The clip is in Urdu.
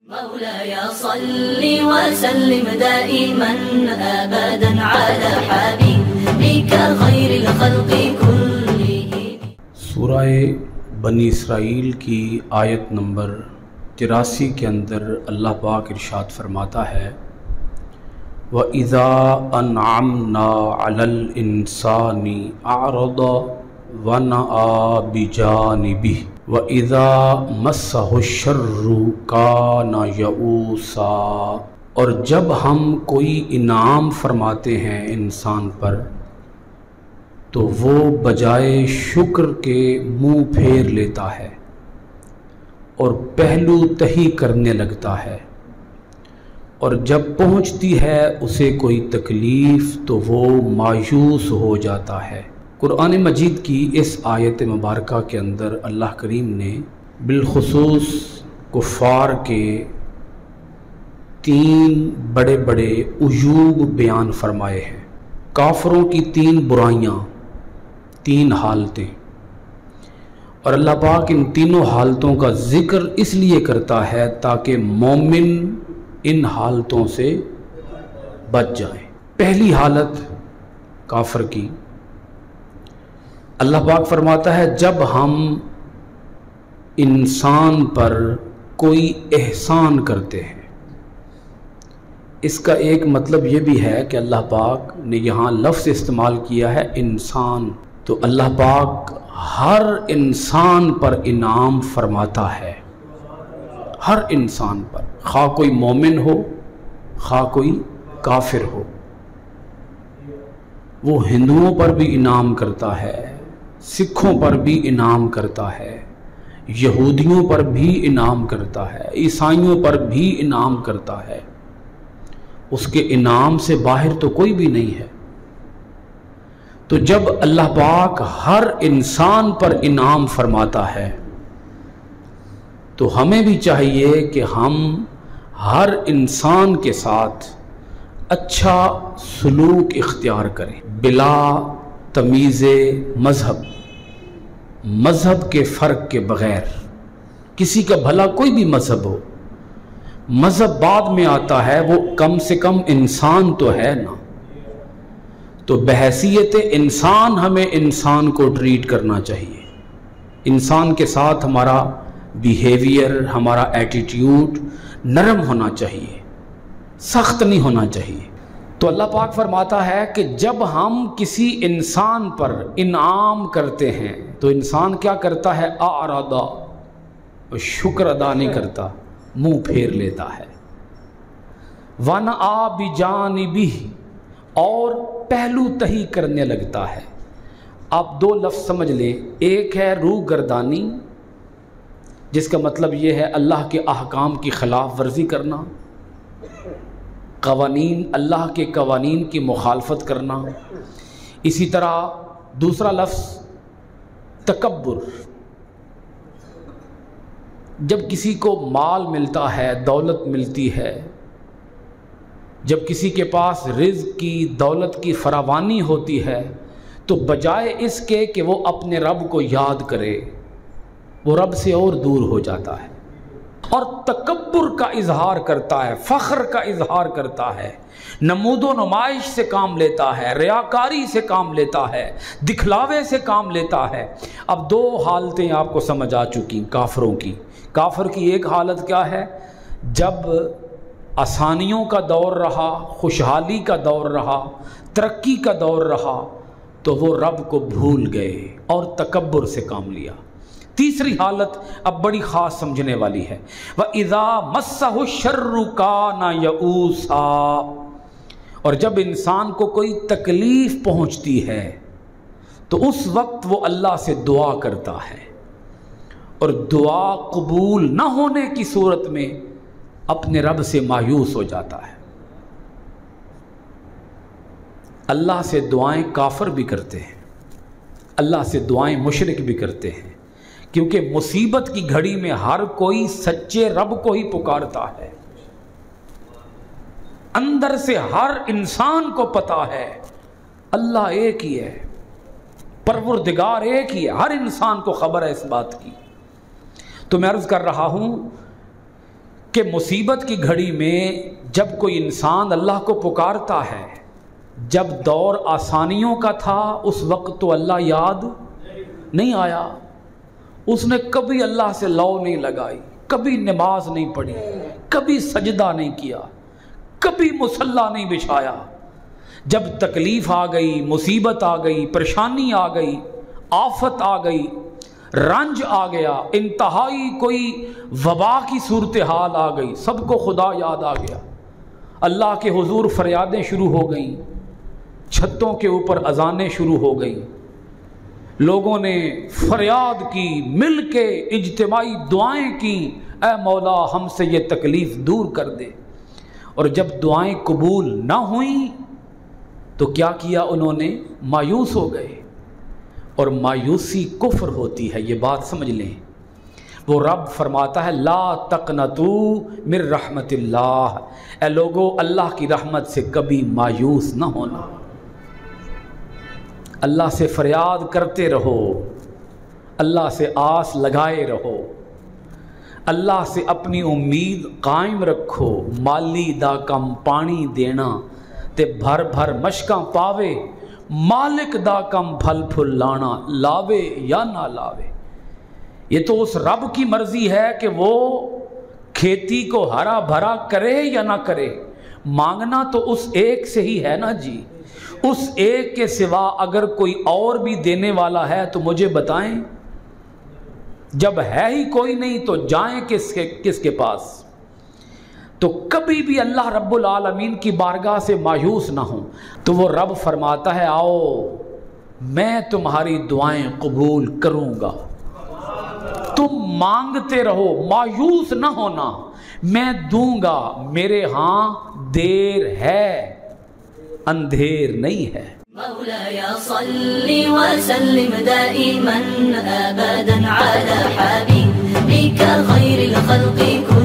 مولاي صل وسلم دائما ابدا على حبيبك خير الخلق كلهم۔ سورہ بنی اسرائیل کی آیت نمبر 83 کے اندر اللہ پاک ارشاد فرماتا ہے وَإِذَا أَنْعَمْنَا عَلَى الْإِنسَانِ أَعْرَضَ وَنَأَىٰ بِجَانِبِهِ وَإِذَا مَسَّهُ الشَّرُّ كَانَ يَئُوسًا، اور جب ہم کوئی انعام فرماتے ہیں انسان پر تو وہ بجائے شکر کے منہ پھیر لیتا ہے اور پہلو تہی کرنے لگتا ہے، اور جب پہنچتی ہے اسے کوئی تکلیف تو وہ مایوس ہو جاتا ہے۔ قرآن مجید کی اس آیت مبارکہ کے اندر اللہ کریم نے بالخصوص کفار کے 3 بڑے بڑے عیوب بیان فرمائے ہیں، کافروں کی 3 برائیاں، 3 حالتیں، اور اللہ پاک ان تینوں حالتوں کا ذکر اس لیے کرتا ہے تاکہ مومن ان حالتوں سے بچ جائیں۔ پہلی حالت کافر کی، اللہ پاک فرماتا ہے جب ہم انسان پر کوئی احسان کرتے ہیں، اس کا ایک مطلب یہ بھی ہے کہ اللہ پاک نے یہاں لفظ استعمال کیا ہے انسان، تو اللہ پاک ہر انسان پر انعام فرماتا ہے، ہر انسان پر، خواہ کوئی مومن ہو خواہ کوئی کافر ہو۔ وہ ہندوؤں پر بھی انعام کرتا ہے، سکھوں پر بھی انعام کرتا ہے، یہودیوں پر بھی انعام کرتا ہے، عیسائیوں پر بھی انعام کرتا ہے، اس کے انعام سے باہر تو کوئی بھی نہیں ہے۔ تو جب اللہ پاک ہر انسان پر انعام فرماتا ہے تو ہمیں بھی چاہیے کہ ہم ہر انسان کے ساتھ اچھا سلوک اختیار کریں، بلا تمیز مذہب کے فرق کے بغیر۔ کسی کا بھلا کوئی بھی مذہب ہو، مذہب بعد میں آتا ہے، وہ کم سے کم انسان تو ہے نا، تو بحیثیت انسان ہمیں انسان کو ٹریٹ کرنا چاہیے، انسان کے ساتھ ہمارا بیہیویئر، ہمارا ایٹیٹیوڈ نرم ہونا چاہیے، سخت نہیں ہونا چاہیے۔ تو اللہ پاک فرماتا ہے کہ جب ہم کسی انسان پر انعام کرتے ہیں تو انسان کیا کرتا ہے؟ اعرض، شکر ادا نہیں کرتا، منہ پھیر لیتا ہے، ونأ بجانبہ، اور پہلو تہی کرنے لگتا ہے۔ آپ 2 لفظ سمجھ لیں، ایک ہے روح گردانی، جس کا مطلب یہ ہے اللہ کے احکام کی خلاف ورزی کرنا، قوانین، اللہ کے قوانین کی مخالفت کرنا۔ اسی طرح دوسرا لفظ تکبر، جب کسی کو مال ملتا ہے، دولت ملتی ہے، جب کسی کے پاس رزق کی، دولت کی فراوانی ہوتی ہے، تو بجائے اس کے کہ وہ اپنے رب کو یاد کرے، وہ رب سے اور دور ہو جاتا ہے اور تکبر کا اظہار کرتا ہے، فخر کا اظہار کرتا ہے، نمود و نمائش سے کام لیتا ہے، ریاکاری سے کام لیتا ہے، دکھلاوے سے کام لیتا ہے۔ اب 2 حالتیں آپ کو سمجھ آ چکی کافروں کی۔ کافر کی ایک حالت کیا ہے؟ جب آسانیوں کا دور رہا، خوشحالی کا دور رہا، ترقی کا دور رہا، تو وہ رب کو بھول گئے اور تکبر سے کام لیا۔ تیسری حالت اب بڑی خاص سمجھنے والی ہے، وَإِذَا مَسَّهُ الشَّرُّ كَانَ يَئُوسًا، اور جب انسان کو کوئی تکلیف پہنچتی ہے تو اس وقت وہ اللہ سے دعا کرتا ہے، اور دعا قبول نہ ہونے کی صورت میں اپنے رب سے مایوس ہو جاتا ہے۔ اللہ سے دعائیں کافر بھی کرتے ہیں، اللہ سے دعائیں مشرک بھی کرتے ہیں، کیونکہ مصیبت کی گھڑی میں ہر کوئی سچے رب کو ہی پکارتا ہے۔ اندر سے ہر انسان کو پتا ہے اللہ ایک ہی ہے، پروردگار ایک ہی ہے، ہر انسان کو خبر ہے اس بات کی۔ تو میں عرض کر رہا ہوں کہ مصیبت کی گھڑی میں جب کوئی انسان اللہ کو پکارتا ہے، جب دور آسانیوں کا تھا اس وقت تو اللہ یاد نہیں آیا، اس نے کبھی اللہ سے لو نہیں لگائی، کبھی نماز نہیں پڑھی، کبھی سجدہ نہیں کیا، کبھی مصلی نہیں بچھایا۔ جب تکلیف آ گئی، مصیبت آ گئی، پریشانی آ گئی، آفت آ گئی، رنج آ گیا، انتہائی کوئی وبا کی صورتحال آ گئی، سب کو خدا یاد آ گیا، اللہ کے حضور فریادیں شروع ہو گئیں، چھتوں کے اوپر اذانیں شروع ہو گئیں، لوگوں نے فریاد کی، مل کے اجتماعی دعائیں کی، اے مولا ہم سے یہ تکلیف دور کر دے۔ اور جب دعائیں قبول نہ ہوئیں تو کیا کیا انہوں نے؟ مایوس ہو گئے، اور مایوسی کفر ہوتی ہے، یہ بات سمجھ لیں۔ وہ رب فرماتا ہے لا تقنطوا من رحمت اللہ، اے لوگو اللہ کی رحمت سے کبھی مایوس نہ ہونا، اللہ سے فریاد کرتے رہو، اللہ سے آس لگائے رہو، اللہ سے اپنی امید قائم رکھو۔ مالی دا کم پانی دینا تے بھر بھر مشکاں پاوے، مالک دا کم پھل پھل لانا، لاوے یا نہ لاوے۔ یہ تو اس رب کی مرضی ہے کہ وہ کھیتی کو ہرا بھرا کرے یا نہ کرے، مانگنا تو اس ایک سے ہی ہے نا جی۔ اس ایک کے سوا اگر کوئی اور بھی دینے والا ہے تو مجھے بتائیں، جب ہے ہی کوئی نہیں تو جائیں کس کے پاس؟ تو کبھی بھی اللہ رب العالمین کی بارگاہ سے مایوس نہ ہوں۔ تو وہ رب فرماتا ہے آؤ میں تمہاری دعائیں قبول کروں گا، تم مانگتے رہو، مایوس نہ ہونا، میں دوں گا، میرے ہاں دیر ہے، اندھیر نہیں ہے۔ مولاي صل وسلم دائما أبدا على حبيبك خير الخلق كلهم